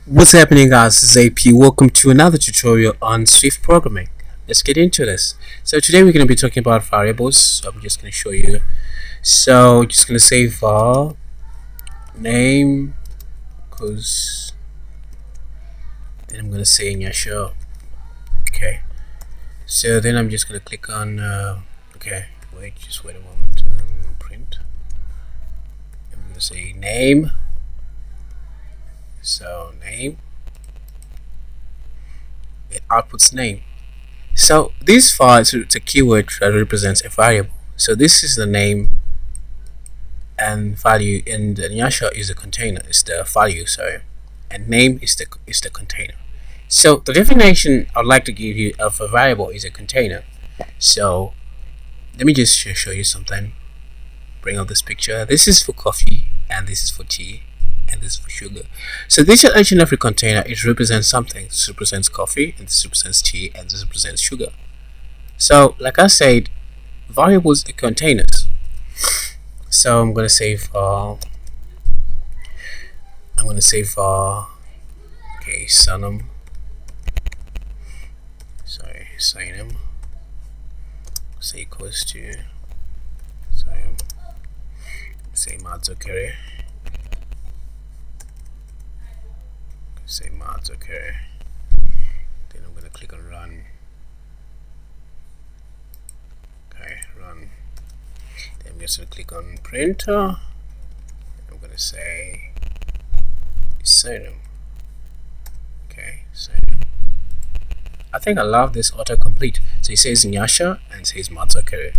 What's happening, guys? This is AP. Welcome to another tutorial on Swift programming. Let's get into this. So today we're going to be talking about variables. So I'm just going to show you. So just going to say var name, because then I'm going to say in your show. Okay. So then I'm just going to click on. Okay. Just wait a moment. Print. I'm going to say name. So name. It outputs name. So this var is a keyword that represents a variable. So this is the name, and value in the Nyasha is the container, is the value, sorry, and name is the container. So the definition I'd like to give you of a variable is a container. So let me just show you something. Bring up this picture. This is for coffee, and this is for tea, and this is for sugar. So this is each and every container. It represents something. This represents coffee, and this represents tea, and this represents sugar. So like I said, variables are containers. So I'm gonna save okay, synum, sorry, synum, say equals to, sorry, say Mazokere, say Mazokere. Then I'm gonna click on run. Okay, run. Then I'm just gonna click on printer. I'm gonna say synum. Okay, synum. I think I love this autocomplete. So it says Nyasha and it says Mazokere.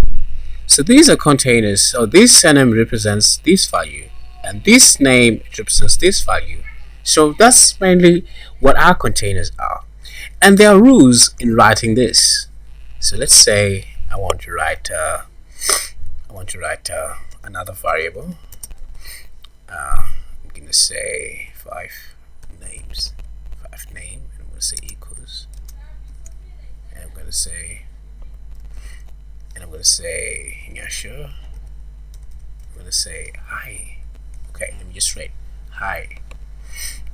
So these are containers. So this synum represents this value, and this name represents this value. So that's mainly what our containers are, and there are rules in writing this. So let's say I want to write another variable. I'm gonna say five name, and I'm gonna say equals, and I'm gonna say yeah, sure. I'm gonna say hi. Okay, let me just write hi.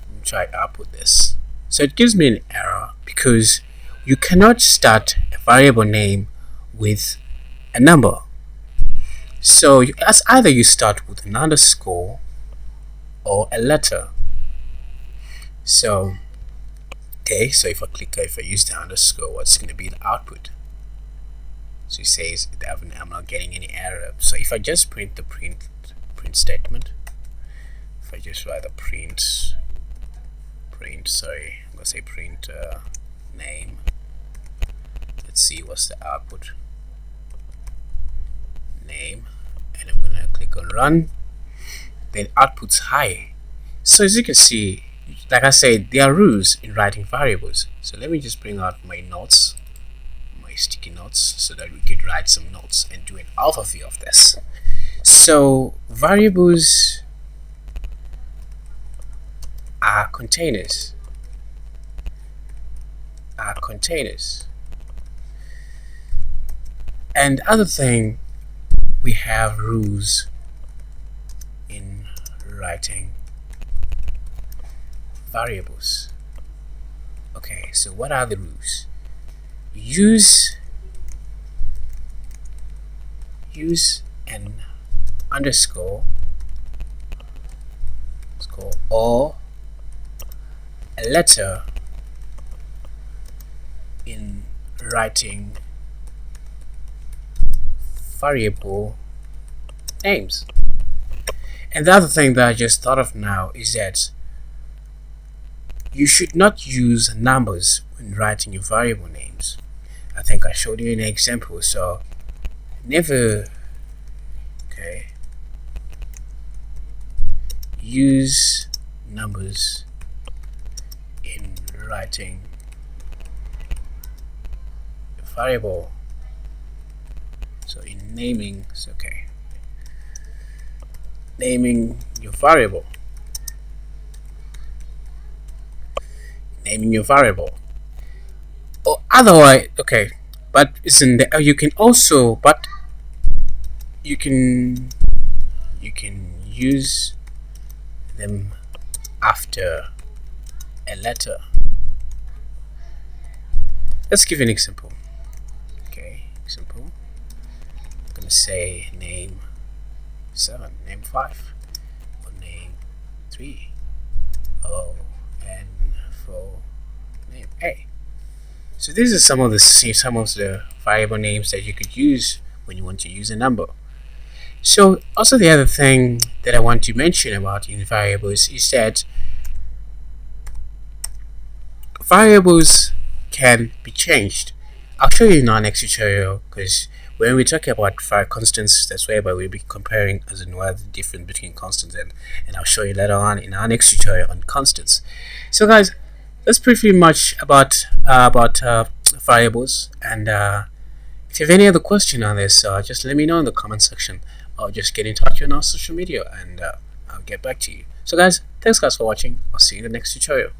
Let me try to output this. So it gives me an error because you cannot start a variable name with a number. So as either you start with an underscore or a letter. So okay, so if I use the underscore, what's going to be the output? So it says I'm not getting any error. So if I just print the print statement, if I just write the print, sorry, I'm gonna say print name. Let's see what's the output. Name, and I'm gonna click on run. Then outputs high. So as you can see, like I said, there are rules in writing variables. So let me just bring out my notes, my sticky notes, so that we could write some notes and do an overview of this. So variables are containers. And other thing, we have rules in writing variables. Okay, so what are the rules? Use an underscore or a letter in writing variable names. And the other thing that I just thought of now is that you should not use numbers when writing your variable names. I think I showed you an example, so never use numbers in writing a variable. So in naming, it's okay. Naming your variable. Or otherwise, okay. But it's in the you can also, but you can use them after a letter. Let's give you an example. Okay, example. I'm gonna say name 7, name 5, or name 3, and for name A. So these are some of the variable names that you could use when you want to use a number. So also the other thing that I want to mention about in variables is that variables can be changed. I'll show you in our next tutorial, because when we talk about constants, that's whereby we'll be comparing as in what the difference between constants, and I'll show you later on in our next tutorial on constants. So guys, that's pretty much about variables, and if you have any other question on this, just let me know in the comment section, or just get in touch on our social media, and I'll get back to you. So guys, thanks guys for watching. I'll see you in the next tutorial.